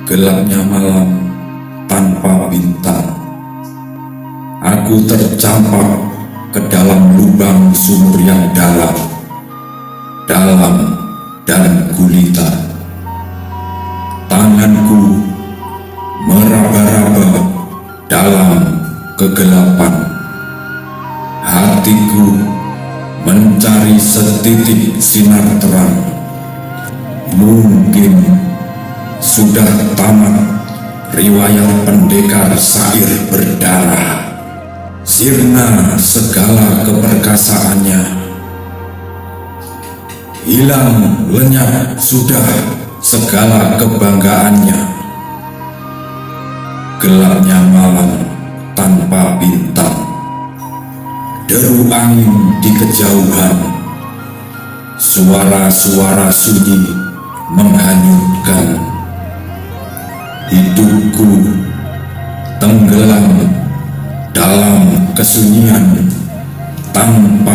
Gelapnya malam tanpa bintang. Aku tercampak ke dalam lubang sumur yang dalam dan gulita. Tanganku meraba-raba dalam kegelapan. Hatiku mencari setitik sinar terang. Mungkin sudah tamat riwayat pendekar syair berdarah. Sirna segala keperkasaannya. Hilang lenyap sudah segala kebanggaannya. Gelapnya malam tanpa bintang. Deru angin di kejauhan. Suara-suara sunyi menghanyutkan. Hidupku tenggelam dalam kesunyian tanpa